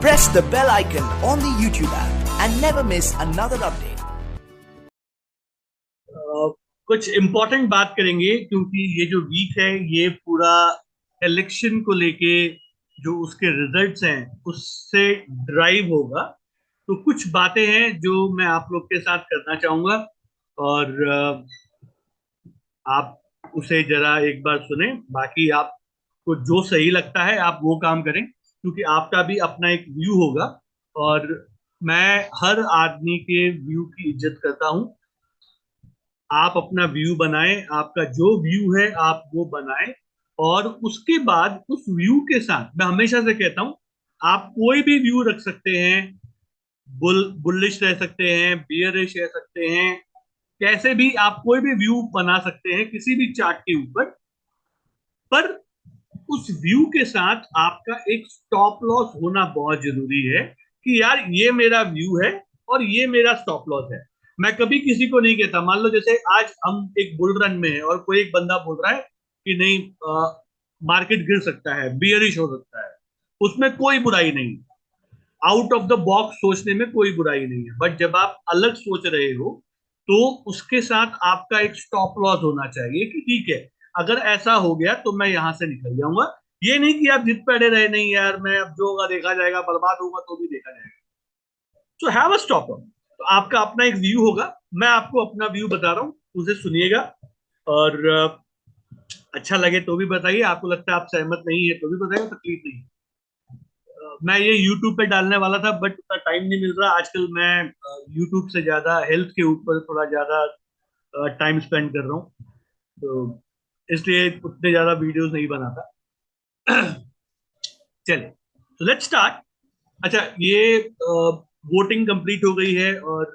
Press the bell icon on the YouTube app and never miss another update. कुछ important बात करेंगे क्योंकि ये जो वीक है ये पूरा इलेक्शन को लेके जो उसके रिजल्ट्स हैं उससे ड्राइव होगा। तो कुछ बातें हैं जो मैं आप लोग के साथ करना चाहूंगा और आप उसे जरा एक बार सुने। बाकी आपको जो सही लगता है आप वो काम करें क्योंकि आपका भी अपना एक व्यू होगा और मैं हर आदमी के व्यू की इज्जत करता हूं। आप अपना व्यू बनाएं, आपका जो व्यू है आप वो बनाएं और उसके बाद उस व्यू के साथ मैं हमेशा से कहता हूं आप कोई भी व्यू रख सकते हैं। बुलिश रह सकते हैं, बियरिश रह सकते हैं, कैसे भी आप कोई भी व्यू बना सकते हैं किसी भी चार्ट के ऊपर। पर उस व्यू के साथ आपका एक स्टॉप लॉस होना बहुत जरूरी है कि यार ये मेरा व्यू है और ये मेरा स्टॉप लॉस है। मैं कभी किसी को नहीं कहता, मान लो जैसे आज हम एक बुल रन में है और कोई एक बंदा बोल रहा है कि नहीं मार्केट गिर सकता है, बियरिश हो सकता है, उसमें कोई बुराई नहीं। आउट ऑफ द बॉक्स सोचने में कोई बुराई नहीं है, बट जब आप अलग सोच रहे हो तो उसके साथ आपका एक स्टॉप लॉस होना चाहिए कि ठीक है अगर ऐसा हो गया तो मैं यहां से निकल जाऊंगा। ये नहीं कि आप जिद पे अड़े रहे, नहीं यार मैं अब जो होगा देखा जाएगा, बर्बाद होगा तो भी देखा जाएगा। So have a stop loss. तो आपका अपना एक व्यू होगा, मैं आपको अपना व्यू बता रहा हूँ, उसे सुनिएगा और अच्छा लगे तो भी बताइए, आपको लगता है आप सहमत नहीं है तो भी बताइए, तकलीफ नहीं। मैं ये YouTube पे डालने वाला था बट उतना टाइम नहीं मिल रहा आजकल। मैं YouTube से ज्यादा हेल्थ के ऊपर थोड़ा ज्यादा टाइम स्पेंड कर रहा हूँ, तो इसलिए उतने ज्यादा वीडियोस नहीं बनाता। चलिए तो लेट्स स्टार्ट। अच्छा, ये वोटिंग कंप्लीट हो गई है और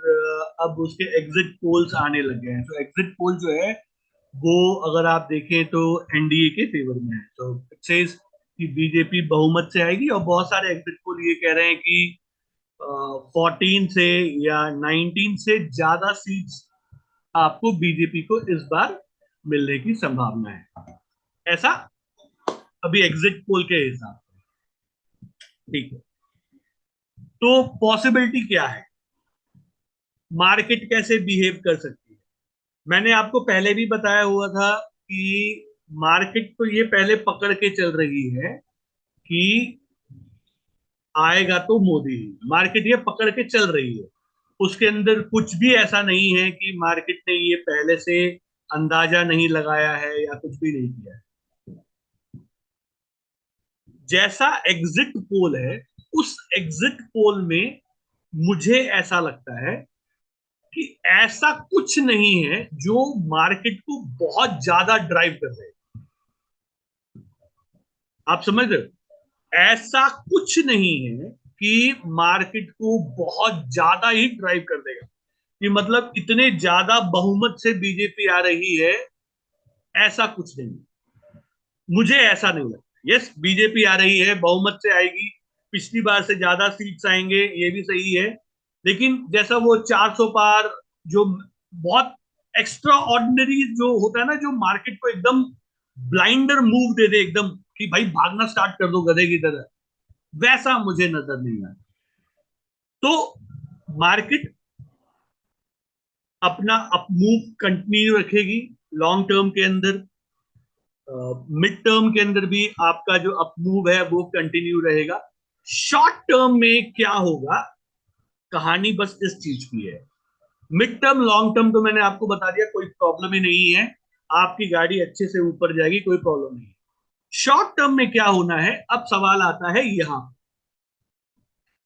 अब उसके एग्जिट पोल्स आने लग गए हैं। तो एग्जिट पोल जो है वो अगर आप देखें तो एनडीए के फेवर में है। तो इट सेज कि बीजेपी बहुमत से आएगी और बहुत सारे एग्जिट पोल ये कह रहे हैं कि 14 से या 19 से ज्यादा सीट्स आपको बीजेपी को इस बार मिलने की संभावना है, ऐसा अभी एग्जिट पोल के हिसाब से। ठीक है, तो पॉसिबिलिटी क्या है, मार्केट कैसे बिहेव कर सकती है। मैंने आपको पहले भी बताया हुआ था कि मार्केट तो ये पहले पकड़ के चल रही है कि आएगा तो मोदी ही। मार्केट ये पकड़ के चल रही है, उसके अंदर कुछ भी ऐसा नहीं है कि मार्केट ने ये पहले से अंदाजा नहीं लगाया है या कुछ भी नहीं किया है। जैसा एग्जिट पोल है उस एग्जिट पोल में मुझे ऐसा लगता है कि ऐसा कुछ नहीं है जो मार्केट को बहुत ज्यादा ड्राइव कर रहे हैं। आप समझ रहे हो, ऐसा कुछ नहीं है कि मार्केट को बहुत ज्यादा ही ड्राइव कर देगा, कि मतलब इतने ज्यादा बहुमत से बीजेपी आ रही है, ऐसा कुछ नहीं। मुझे ऐसा नहीं लगता। यस, बीजेपी आ रही है, बहुमत से आएगी, पिछली बार से ज्यादा सीट्स आएंगे, ये भी सही है। लेकिन जैसा वो 400 पार जो बहुत एक्स्ट्रा ऑर्डिनरी जो होता है ना, जो मार्केट को एकदम ब्लाइंडर मूव दे दे एकदम कि भाई भागना स्टार्ट कर दो गधे की तरह, वैसा मुझे नजर नहीं आता। तो मार्केट अपना अप मूव कंटिन्यू रखेगी लॉन्ग टर्म के अंदर। मिड टर्म के अंदर भी आपका जो अप मूव है वो कंटिन्यू रहेगा। शॉर्ट टर्म में क्या होगा, कहानी बस इस चीज की है। मिड टर्म लॉन्ग टर्म तो मैंने आपको बता दिया, कोई प्रॉब्लम ही नहीं है, आपकी गाड़ी अच्छे से ऊपर जाएगी, कोई प्रॉब्लम नहीं है। शॉर्ट टर्म में क्या होना है, अब सवाल आता है यहां।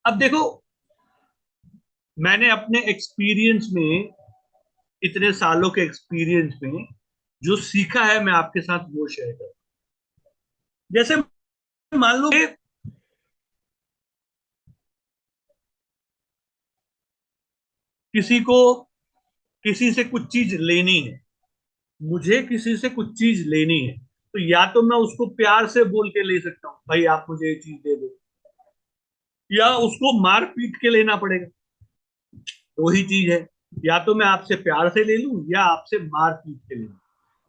अब देखो, मैंने अपने एक्सपीरियंस में, इतने सालों के एक्सपीरियंस में जो सीखा है मैं आपके साथ वो शेयर कर। जैसे मान लो किसी को किसी से कुछ चीज लेनी है, मुझे किसी से कुछ चीज लेनी है, तो या तो मैं उसको प्यार से बोल के ले सकता हूँ भाई आप मुझे ये चीज दे दो, या उसको मार पीट के लेना पड़ेगा। दो ही चीज है, या तो मैं आपसे प्यार से ले लूं या आपसे मार पीट के ले लूं।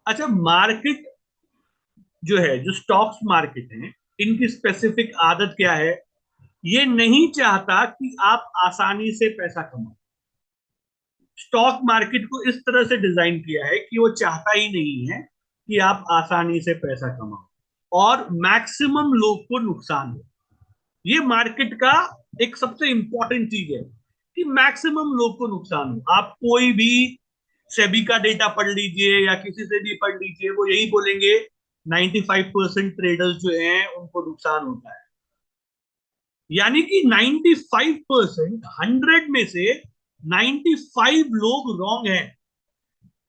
अच्छा, मार्केट जो है, जो स्टॉक्स मार्केट है, इनकी स्पेसिफिक आदत क्या है, ये नहीं चाहता कि आप आसानी से पैसा कमाओ। स्टॉक मार्केट को इस तरह से डिजाइन किया है कि वो चाहता ही नहीं है कि आप आसानी से पैसा कमाओ और मैक्सिमम लोग को नुकसान हो। ये मार्केट का एक सबसे इंपॉर्टेंट चीज है कि मैक्सिमम लोग को नुकसान हो। आप कोई भी सेबी का डेटा पढ़ लीजिए या किसी से भी पढ़ लीजिए, वो यही बोलेंगे 95% ट्रेडर्स जो हैं उनको नुकसान होता है। यानी कि 95%, 100 में से 95 लोग रॉन्ग हैं।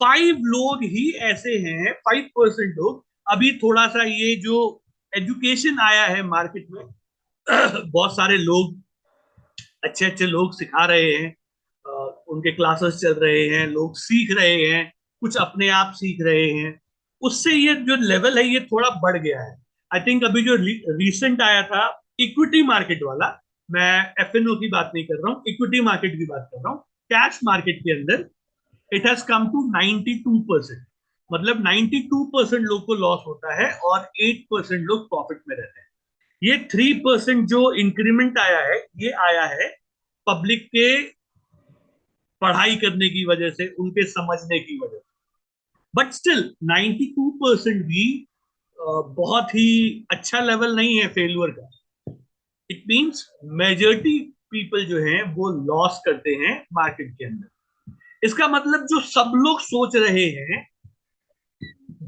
5 लोग ही ऐसे हैं, 5% लोग। अभी थोड़ा सा ये जो एजुकेशन आया है मार्केट में, बहुत सारे लोग, अच्छे अच्छे लोग सिखा रहे हैं, उनके क्लासेस चल रहे हैं, लोग सीख रहे हैं, कुछ अपने आप सीख रहे हैं। उससे ये जो लेवल है ये थोड़ा बढ़ गया है। आई थिंक अभी जो रिसेंट आया था इक्विटी मार्केट वाला, मैं एफएनओ की बात नहीं कर रहा हूँ, इक्विटी मार्केट की बात कर रहा हूँ। कैश मार्केट के अंदर इट हैज कम टू 92%। मतलब 92% लोग को लॉस होता है और 8% लोग प्रॉफिट में रहते हैं। ये 3% जो इंक्रीमेंट आया है, ये आया है पब्लिक के पढ़ाई करने की वजह से, उनके समझने की वजह से। बट स्टिल 92% भी बहुत ही अच्छा लेवल नहीं है फेल्यूर का। इट मींस मेजॉरिटी पीपल जो हैं वो लॉस करते हैं मार्केट के अंदर। इसका मतलब जो सब लोग सोच रहे हैं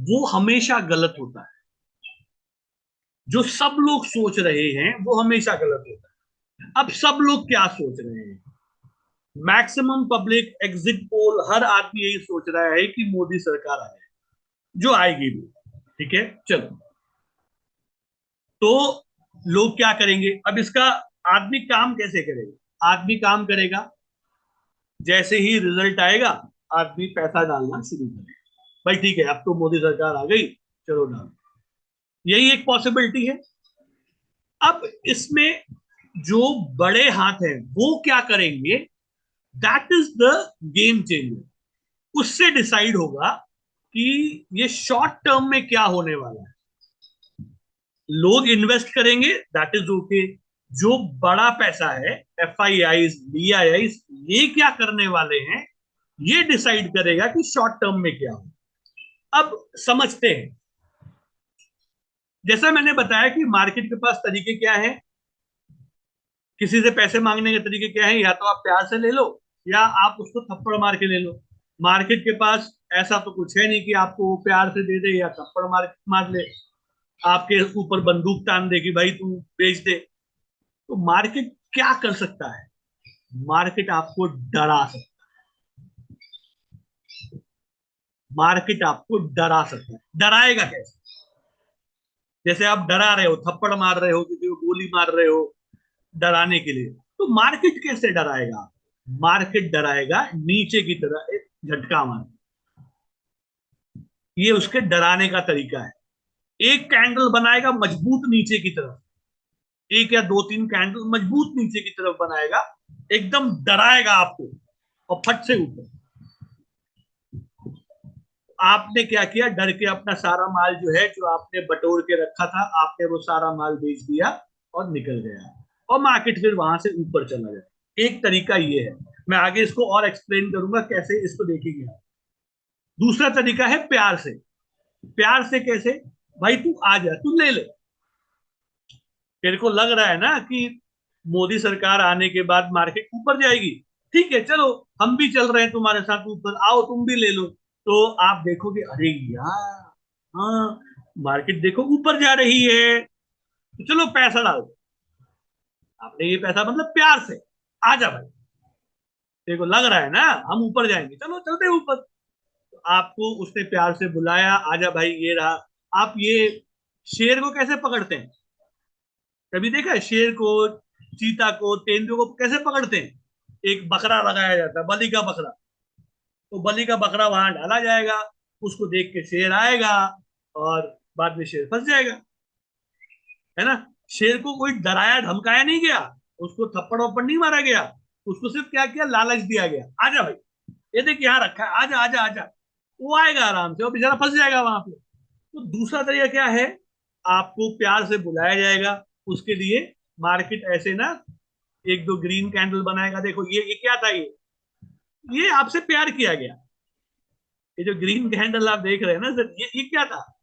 वो हमेशा गलत होता है। जो सब लोग सोच रहे हैं वो हमेशा गलत होता है। अब सब लोग क्या सोच रहे हैं? मैक्सिमम पब्लिक, एग्जिट पोल, हर आदमी यही सोच रहा है कि मोदी सरकार आए, जो आएगी भी। ठीक है, चलो। तो लोग क्या करेंगे अब इसका? आदमी काम कैसे करेगा? आदमी काम करेगा, जैसे ही रिजल्ट आएगा आदमी पैसा डालना शुरू करेगा। भाई ठीक है, अब तो मोदी सरकार आ गई, चलो डाल। यही एक पॉसिबिलिटी है। अब इसमें जो बड़े हाथ हैं वो क्या करेंगे? That is the game changer. उससे डिसाइड होगा कि ये शॉर्ट टर्म में क्या होने वाला है। लोग इन्वेस्ट करेंगे, दैट इज ओके। जो बड़ा पैसा है, FIIs, BIIs, ये क्या करने वाले हैं, ये डिसाइड करेगा कि शॉर्ट टर्म में क्या हो। अब समझते हैं। जैसा मैंने बताया कि मार्केट के पास तरीके क्या है, किसी से पैसे मांगने के तरीके क्या है? या तो आप प्यार से ले लो या आप उसको थप्पड़ मार के ले लो। मार्केट के पास ऐसा तो कुछ है नहीं कि आपको वो प्यार से दे दे या थप्पड़ मार मार ले, आपके ऊपर बंदूक तान दे कि भाई तू बेच दे। तो मार्केट क्या कर सकता है? मार्केट आपको डरा सकता है। मार्केट आपको डरा सकता है। डराएगा कैसे? जैसे आप डरा रहे हो, थप्पड़ मार रहे हो, किसी को गोली मार रहे हो डराने के लिए, तो मार्केट कैसे डराएगा? मार्केट डराएगा नीचे की तरह एक झटका मार। ये उसके डराने का तरीका है। एक कैंडल बनाएगा मजबूत नीचे की तरफ, एक या दो तीन कैंडल मजबूत नीचे की तरफ बनाएगा, एकदम डराएगा आपको, और फट से ऊपर। आपने क्या किया? डर के अपना सारा माल जो है, जो आपने बटोर के रखा था, आपने वो सारा माल बेच दिया और निकल गया, और मार्केट फिर वहां से ऊपर चला गया। एक तरीका ये है। मैं आगे इसको और एक्सप्लेन करूंगा कैसे इसको देखेंगे। दूसरा तरीका है प्यार से। प्यार से कैसे? भाई तू आ जा, तू ले ले। तेरे को लग रहा है ना कि मोदी सरकार आने के बाद मार्केट ऊपर जाएगी, ठीक है, चलो हम भी चल रहे हैं तुम्हारे साथ ऊपर, आओ तुम भी ले लो। तो आप देखोगे, अरे यार, हाँ, मार्केट देखो ऊपर जा रही है, तो चलो पैसा डाल दो। आपने ये पैसा मतलब प्यार से, आ जा भाई, तेरे को लग रहा है ना हम ऊपर जाएंगे, चलो चलते हैं ऊपर। तो आपको उसने प्यार से बुलाया, आजा भाई, ये रहा। आप ये शेर को कैसे पकड़ते हैं? कभी देखा है शेर को, चीता को, तेंदुए को कैसे पकड़ते हैं? एक बकरा लगाया जाता है, बलि का बकरा। तो बलि का बकरा वहां डाला जाएगा, उसको देख के शेर आएगा और बाद में शेर फंस जाएगा, है ना। शेर को कोई डराया धमकाया नहीं गया, उसको थप्पड़ वप्पड़ नहीं मारा गया, उसको सिर्फ क्या किया? लालच दिया गया, आजा भाई, ये देख यहाँ रखा है, आजा आजा आजा। वो आएगा आराम से, वो बेचारा फंस जाएगा वहां पे। तो दूसरा तरीका क्या है? आपको प्यार से बुलाया जाएगा उसके लिए, मार्केट ऐसे ना एक दो ग्रीन कैंडल बनाएगा, देखो ये क्या था, ये आपसे प्यार किया गया। ये जो ग्रीन कैंडल आप देख रहे हैं ना सर, ये क्या था,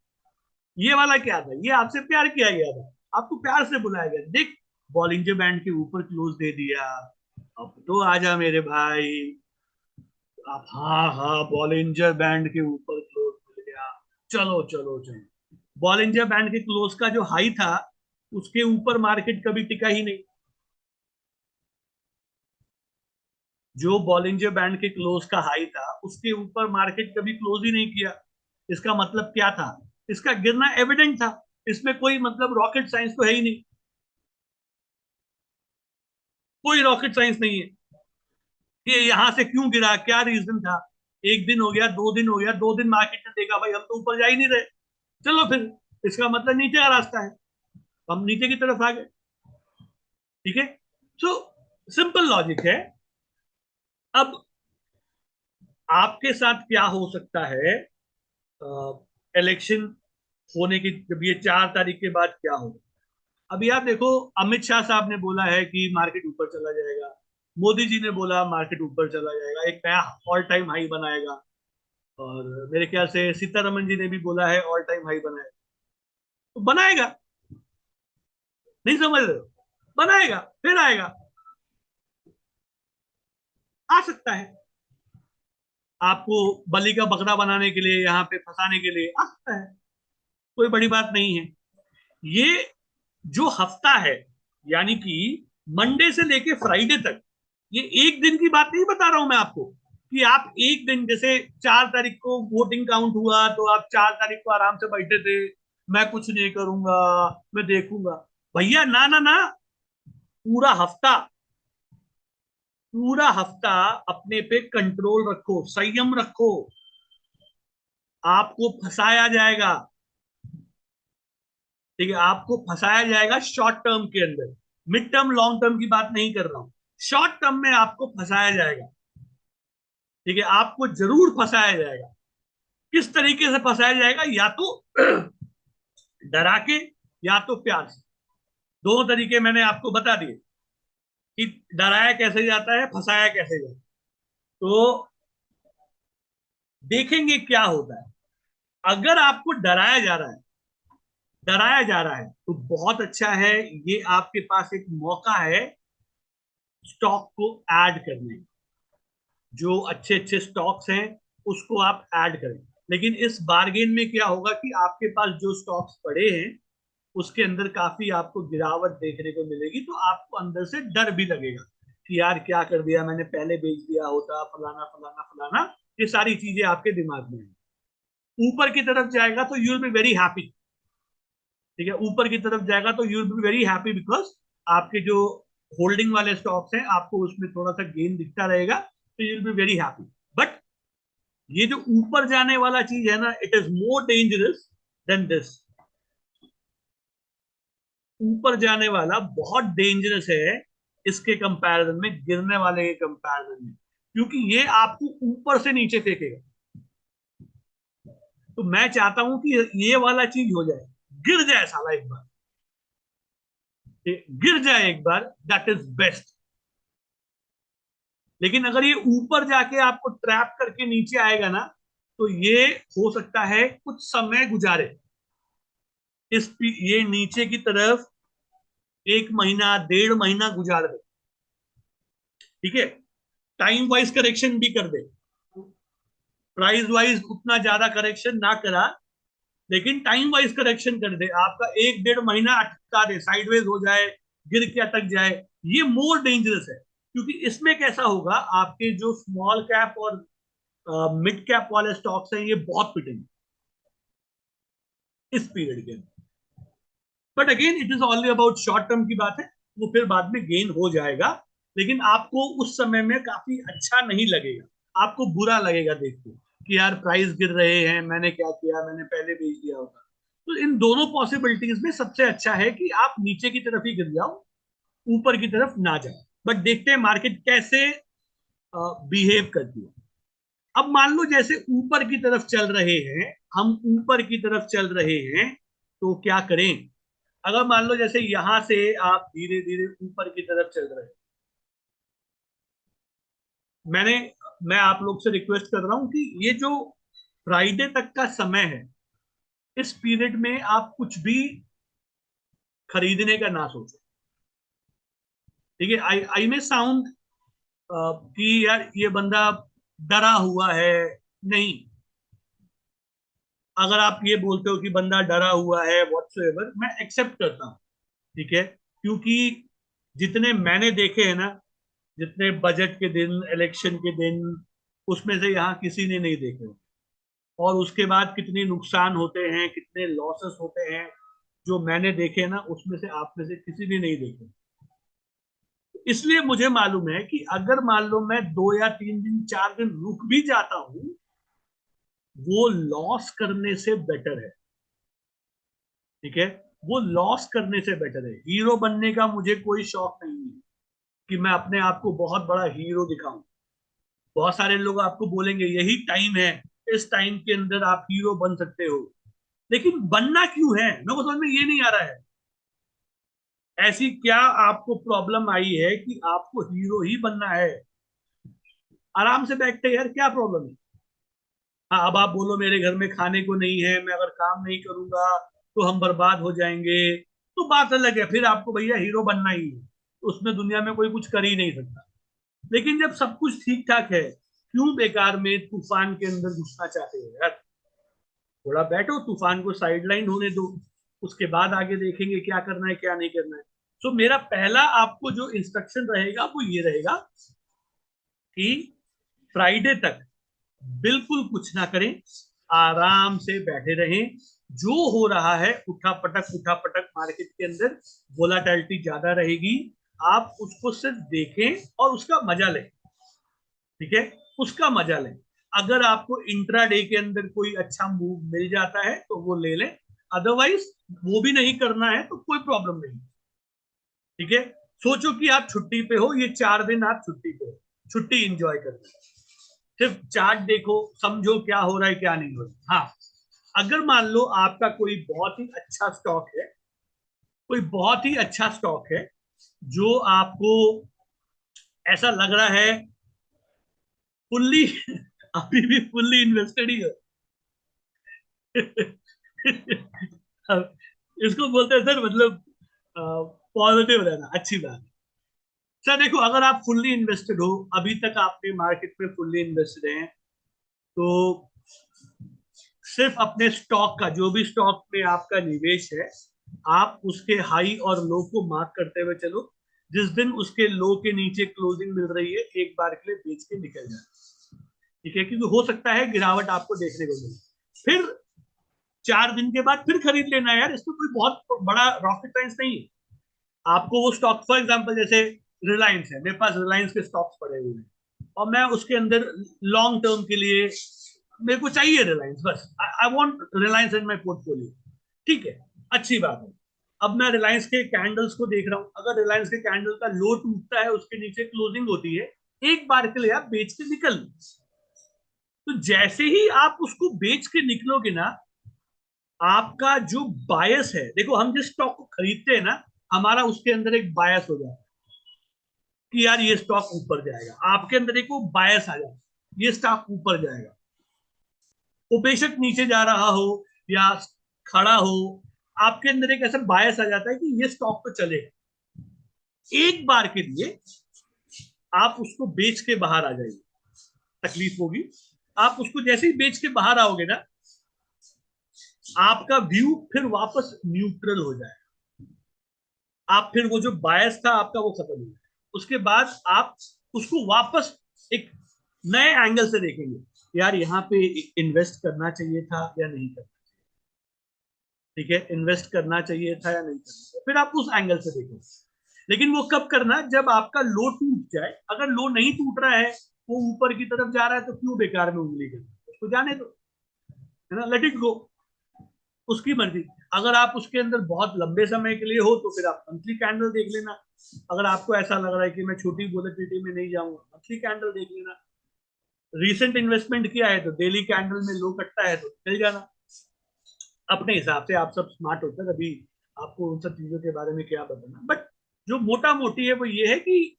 ये वाला क्या था, ये आपसे प्यार किया गया था, आपको प्यार से बुलाया गया। देख, बॉलिंजर बैंड के ऊपर क्लोज दे दिया, अब तो आजा मेरे भाई। आप, हाँ हाँ, बॉलिंजर बैंड के ऊपर क्लोज मिल गया, चलो चलो चलो। बॉलिंजर बैंड के क्लोज का जो हाई था, उसके ऊपर मार्केट कभी टिका ही नहीं। जो बॉलिंजर बैंड के क्लोज का हाई था, उसके ऊपर मार्केट कभी क्लोज ही नहीं किया। इसका मतलब क्या था, इसका गिरना एविडेंट था, इसमें कोई मतलब रॉकेट साइंस तो है ही नहीं, कोई रॉकेट साइंस नहीं है। ये यहां से क्यों गिरा, क्या रीजन था, एक दिन हो गया, 2 दिन हो गया, 2 दिन मार्केट ने देखा भाई हम तो ऊपर जा ही नहीं रहे, चलो फिर, इसका मतलब नीचे का रास्ता है, हम नीचे की तरफ आ गए। ठीक है, सो सिंपल लॉजिक है। अब आपके साथ क्या हो सकता है, इलेक्शन होने की, जब ये 4 तारीख के बाद क्या होगा। अभी आप देखो, अमित शाह साहब ने बोला है कि मार्केट ऊपर चला जाएगा, मोदी जी ने बोला मार्केट ऊपर चला जाएगा, एक नया ऑल टाइम हाई बनाएगा, और मेरे ख्याल से सीतारमन जी ने भी बोला है ऑल टाइम हाई बनाएगा। तो बनाएगा, नहीं समझ रहे हो, बनाएगा, फिर आएगा, आ सकता है, आपको बलि का बकरा बनाने के लिए, यहाँ पे फंसाने के लिए आ सकता है, कोई बड़ी बात नहीं है। ये जो हफ्ता है, यानी कि मंडे से लेके फ्राइडे तक, ये एक दिन की बात नहीं बता रहा हूं मैं आपको, कि आप एक दिन, जैसे 4 तारीख को वोटिंग काउंट हुआ तो आप 4 तारीख को आराम से बैठे थे, मैं कुछ नहीं करूंगा, मैं देखूंगा। भैया ना ना ना, पूरा हफ्ता, पूरा हफ्ता अपने पे कंट्रोल रखो, संयम रखो, आपको फंसाया जाएगा। ठीक है, आपको फंसाया जाएगा शॉर्ट टर्म के अंदर, मिड टर्म लॉन्ग टर्म की बात नहीं कर रहा हूं, शॉर्ट टर्म में आपको फंसाया जाएगा। ठीक है, आपको जरूर फंसाया जाएगा। किस तरीके से फंसाया जाएगा, या तो डरा के, या तो प्यार से। दोनों तरीके मैंने आपको बता दिए कि डराया कैसे जाता है, फंसाया कैसे जाता है। तो देखेंगे क्या होता है। अगर आपको डराया जा रहा है तो बहुत अच्छा है, ये आपके पास एक मौका है स्टॉक को ऐड करने का। जो अच्छे अच्छे स्टॉक्स हैं उसको आप ऐड करें, लेकिन इस बारगेन में क्या होगा कि आपके पास जो स्टॉक्स पड़े हैं उसके अंदर काफी आपको गिरावट देखने को मिलेगी, तो आपको अंदर से डर भी लगेगा कि यार क्या कर दिया मैंने, पहले बेच दिया होता, फलाना फलाना फलाना, ये सारी चीजें आपके दिमाग में है। ऊपर की तरफ जाएगा तो you will be very happy. ठीक है, ऊपर की तरफ जाएगा तो you will be very happy, because आपके जो होल्डिंग वाले स्टॉक्स हैं आपको उसमें थोड़ा सा गेन दिखता रहेगा, तो you will be very happy. But ये जो ऊपर जाने वाला चीज है ना, it is more dangerous than this. ऊपर जाने वाला बहुत डेंजरस है इसके कंपैरिजन में, गिरने वाले के कंपैरिजन में, क्योंकि ये आपको ऊपर से नीचे फेंकेगा। तो मैं चाहता हूं कि ये वाला चीज हो जाए, गिर जाए साला एक बार, गिर जाए एक बार, दैट इज बेस्ट। लेकिन अगर ये ऊपर जाके आपको ट्रैप करके नीचे आएगा ना, तो ये हो सकता है कुछ समय गुजारे, ये नीचे की तरफ 1 महीना 1.5 महीना गुजार दे। ठीक है, टाइम वाइज करेक्शन भी कर दे, प्राइस वाइज उतना ज्यादा करेक्शन ना करा, लेकिन टाइम वाइज करेक्शन कर दे, आपका 1-1.5 महीना अटका दे, साइडवेज हो जाए, गिर के अटक जाए। ये मोर डेंजरस है, क्योंकि इसमें कैसा होगा, आपके जो स्मॉल कैप और मिड कैप वाले स्टॉक्स हैं ये बहुत पिटेंगे इस पीरियड के अंदर। But again it is only about short term की बात है, वो फिर बाद में गेन हो जाएगा, लेकिन आपको उस समय में काफी अच्छा नहीं लगेगा, आपको बुरा लगेगा देख के कि यार प्राइस गिर रहे हैं, मैंने क्या किया, मैंने पहले बेच दिया होता। तो इन दोनों पॉसिबिलिटीज में सबसे अच्छा है कि आप नीचे की तरफ ही गिर जाओ, ऊपर की तरफ ना जाओ। बट देखते हैं मार्केट कैसे बिहेव करती है। अब मान लो जैसे ऊपर की तरफ चल रहे हैं, हम ऊपर की तरफ चल रहे हैं, तो क्या करें। अगर मान लो जैसे यहां से आप धीरे धीरे ऊपर की तरफ चल रहे हैं, मैंने मैं आप लोग से रिक्वेस्ट कर रहा हूं कि ये जो फ्राइडे तक का समय है, इस पीरियड में आप कुछ भी खरीदने का ना सोचो। ठीक है, आई आई में साउंड कि यार ये बंदा डरा हुआ है। नहीं, अगर आप ये बोलते हो कि बंदा डरा हुआ है व्हाटसोएवर, मैं एक्सेप्ट करता हूँ। ठीक है, क्योंकि जितने मैंने देखे हैं ना, जितने बजट के दिन, इलेक्शन के दिन, उसमें से यहाँ किसी ने नहीं देखे। और उसके बाद कितने नुकसान होते हैं, कितने लॉसेस होते हैं, जो मैंने देखे ना, उसमें से आप में से किसी ने नहीं देखे। इसलिए मुझे मालूम है कि अगर मान लो मैं 2 या 3 दिन 4 दिन रुक भी जाता हूं, वो लॉस करने से बेटर है। ठीक है, वो लॉस करने से बेटर है। हीरो बनने का मुझे कोई शौक नहीं है कि मैं अपने आप को बहुत बड़ा हीरो दिखाऊं। बहुत सारे लोग आपको बोलेंगे यही टाइम है, इस टाइम के अंदर आप हीरो बन सकते हो। लेकिन बनना क्यों है, मेरे को समझ में ये नहीं आ रहा है। ऐसी क्या आपको प्रॉब्लम आई है कि आपको हीरो ही बनना है? आराम से बैठते यार, क्या प्रॉब्लम है? हाँ, अब आप बोलो मेरे घर में खाने को नहीं है, मैं अगर काम नहीं करूंगा तो हम बर्बाद हो जाएंगे, तो बात अलग है, फिर आपको भैया हीरो बनना ही है। उसमें दुनिया में कोई कुछ कर ही नहीं सकता। लेकिन जब सब कुछ ठीक ठाक है, क्यों बेकार में तूफान के अंदर घुसना चाहते हो यार? थोड़ा बैठो, तूफान को साइडलाइन होने दो, उसके बाद आगे देखेंगे क्या करना है क्या नहीं करना है। तो मेरा पहला आपको जो इंस्ट्रक्शन रहेगा वो ये रहेगा कि फ्राइडे तक बिल्कुल कुछ ना करें, आराम से बैठे रहें। जो हो रहा है उठा पटक मार्केट के अंदर, वोलाटिलिटी ज्यादा रहेगी, आप उसको सिर्फ देखें और उसका मजा लें। ठीक है, उसका मजा लें। अगर आपको इंट्राडे के अंदर कोई अच्छा मूव मिल जाता है तो वो ले लें, अदरवाइज वो भी नहीं करना है तो कोई प्रॉब्लम नहीं। ठीक है, सोचो कि आप छुट्टी पे हो, ये 4 दिन आप छुट्टी पे हो, छुट्टी इंजॉय करना है। सिर्फ चार्ट देखो, समझो क्या हो रहा है क्या नहीं हो रहा। हाँ, अगर मान लो आपका कोई बहुत ही अच्छा स्टॉक है, कोई बहुत ही अच्छा स्टॉक है जो आपको ऐसा लग रहा है फुल्ली अभी भी फुल्ली इन्वेस्टेड ही है। अब इसको बोलते हैं सर, मतलब पॉजिटिव रहना अच्छी बात है। सर देखो, अगर आप फुल्ली इन्वेस्टेड हो, अभी तक आपने मार्केट में फुल्ली इन्वेस्टेड हैं, तो सिर्फ अपने स्टॉक का, जो भी स्टॉक में आपका निवेश है, आप उसके हाई और लो को मार्क करते हुए चलो। जिस दिन उसके लो के नीचे क्लोजिंग मिल रही है, एक बार के लिए बेच के निकल जाए। ठीक है, क्योंकि हो सकता है गिरावट आपको देखने को मिले। फिर 4 दिन के बाद फिर खरीद लेना है यार, इसमें कोई बहुत बड़ा रॉकेट साइंस नहीं है। आपको वो स्टॉक, फॉर एग्जांपल जैसे रिलायंस है, मेरे पास रिलायंस के स्टॉक्स पड़े हुए हैं और मैं उसके अंदर लॉन्ग टर्म के लिए, मेरे को चाहिए रिलायंस, बस I want Reliance in my portfolio. ठीक है, अच्छी बात है। अब मैं रिलायंस के कैंडल्स को देख रहा हूं, अगर रिलायंस के कैंडल का लो टूटता है, उसके नीचे क्लोजिंग होती है, एक बार के लिए आप बेच के निकल। तो जैसे ही आप उसको बेच के निकलोगे ना, आपका जो बायस है, देखो हम जिस स्टॉक को खरीदते हैं ना, हमारा उसके अंदर एक बायस हो जाता है कि यार ये स्टॉक ऊपर जाएगा। आपके अंदर एक वो बायस आ जाता है, ये स्टॉक ऊपर जाएगा। वो बेशक नीचे जा रहा हो या खड़ा हो, आपके अंदर एक ऐसा बायस आ जाता है कि ये स्टॉक तो चलेगा। एक बार के लिए आप उसको बेच के बाहर आ जाइए, तकलीफ होगी। आप उसको जैसे ही बेच के बाहर आओगे ना, आपका व्यू फिर वापस न्यूट्रल हो जाए। आप फिर वो जो बायस था आपका वो खत्म हो जाए, उसके बाद आप उसको वापस एक नए एंगल से देखेंगे, यार यहाँ पे इन्वेस्ट करना चाहिए था या नहीं करना। ठीक है, इन्वेस्ट करना चाहिए था या नहीं करना चाहिए, फिर आप उस एंगल से देखेंगे। लेकिन वो कब करना, जब आपका लो टूट जाए। अगर लो नहीं टूट रहा है, वो ऊपर की तरफ जा रहा है, तो क्यों बेकार में उंगली करना, उसको जाने दो, है ना, लेट इट गो, उसकी मर्जी। अगर आप उसके अंदर बहुत लंबे समय के लिए हो तो फिर आप मंथली कैंडल देख लेना। अगर आपको ऐसा लग रहा है कि मैं छोटी वोलेटिलिटी में नहीं जाऊंगा, मंथली कैंडल देख लेना। रिसेंट इन्वेस्टमेंट किया है तो डेली कैंडल में लो कटता है तो चल जाना। अपने हिसाब से आप सब स्मार्ट होते हैं, अभी आपको उन सब चीजों के बारे में क्या बताना, बट जो मोटा मोटी है वो ये है कि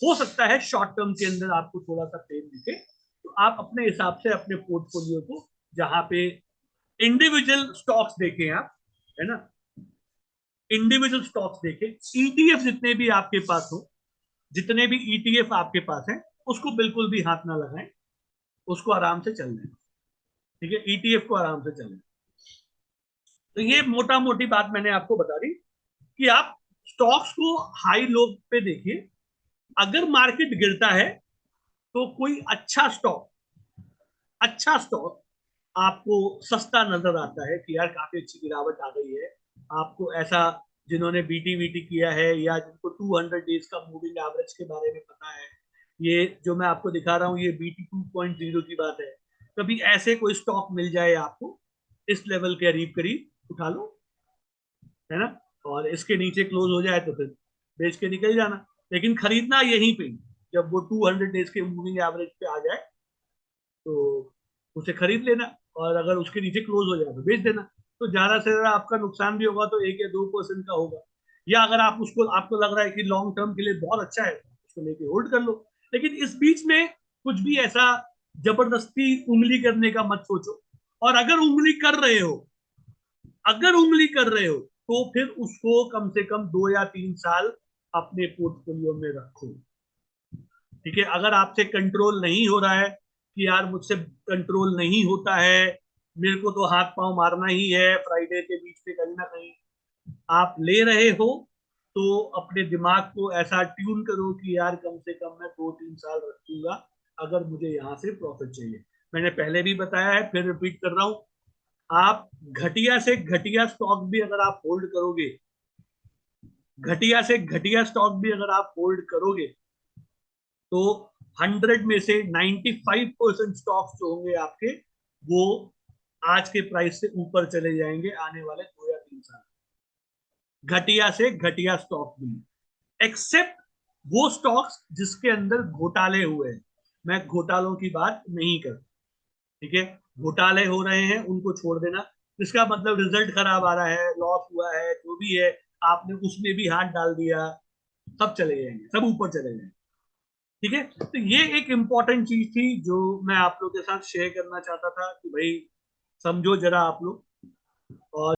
हो सकता है शॉर्ट टर्म के अंदर आपको थोड़ा सा पेन दिखे, तो आप अपने हिसाब से अपने पोर्टफोलियो को, जहां पे इंडिविजुअल स्टॉक्स देखें आप, है ना, इंडिविजुअल स्टॉक्स देखें, ईटीएफ जितने भी आपके पास हो, जितने भी ईटीएफ आपके पास हैं, उसको बिल्कुल भी हाथ ना लगाएं, उसको आराम से चलने, ठीक है, ईटीएफ को आराम से चलने। तो ये मोटा मोटी बात मैंने आपको बता दी कि आप स्टॉक्स को हाई लो पे देखिए, अगर मार्केट गिरता है तो कोई अच्छा स्टॉक आपको सस्ता नजर आता है कि यार काफी अच्छी गिरावट आ गई है, आपको ऐसा, जिन्होंने बीटी वीटी किया है या जिनको 200 डेज का मूविंग एवरेज के बारे में पता है, ये जो मैं आपको दिखा रहा हूँ ये बीटी 2.0 की बात है, कभी ऐसे कोई स्टॉक मिल जाए आपको इस लेवल के करीब करीब, उठा लो, है ना, और इसके नीचे क्लोज हो जाए तो फिर बेच के निकल जाना, लेकिन खरीदना यहीं पे, जब वो 200 डेज के मूविंग एवरेज पे आ जाए तो उसे खरीद लेना, और अगर उसके नीचे क्लोज हो जाए तो बेच देना। तो ज्यादा से ज्यादा आपका नुकसान भी होगा तो 1 या 2% का होगा, या अगर आप उसको, आपको लग रहा है कि लॉन्ग टर्म के लिए बहुत अच्छा है, उसको लेके होल्ड कर लो। लेकिन इस बीच में कुछ भी ऐसा जबरदस्ती उंगली करने का मत सोचो, और अगर उंगली कर रहे हो तो फिर उसको कम से कम 2 या 3 साल अपने पोर्टफोलियो में रखो, ठीक है। अगर आपसे कंट्रोल नहीं हो रहा है कि यार मुझसे कंट्रोल नहीं होता है, मेरे को तो हाथ पांव मारना ही है फ्राइडे के बीच पे कहीं ना कहीं, आप ले रहे हो, तो अपने दिमाग को ऐसा ट्यून करो कि यार कम से कम मैं 2 3 साल रखूंगा, अगर मुझे यहाँ से प्रॉफिट चाहिए। मैंने पहले भी बताया है, फिर रिपीट कर रहा हूँ, आप घटिया से घटिया स्टॉक भी अगर आप होल्ड करोगे, घटिया से घटिया स्टॉक भी अगर आप होल्ड करोगे, तो 100 में से 95% स्टॉक्स जो होंगे आपके, वो आज के प्राइस से ऊपर चले जाएंगे आने वाले 2 या 3 साल, घटिया से घटिया स्टॉक भी, एक्सेप्ट वो स्टॉक्स जिसके अंदर घोटाले हुए हैं, मैं घोटालों की बात नहीं कर, ठीक है, घोटाले हो रहे हैं उनको छोड़ देना, इसका मतलब रिजल्ट खराब आ रहा है, लॉस हुआ है, जो भी है, आपने उसमें भी हाथ डाल दिया, सब चले जाएंगे, सब ऊपर चले जाएंगे, ठीक है। तो ये एक इंपॉर्टेंट चीज थी जो मैं आप लोग के साथ शेयर करना चाहता था कि भाई समझो जरा आप लोग, और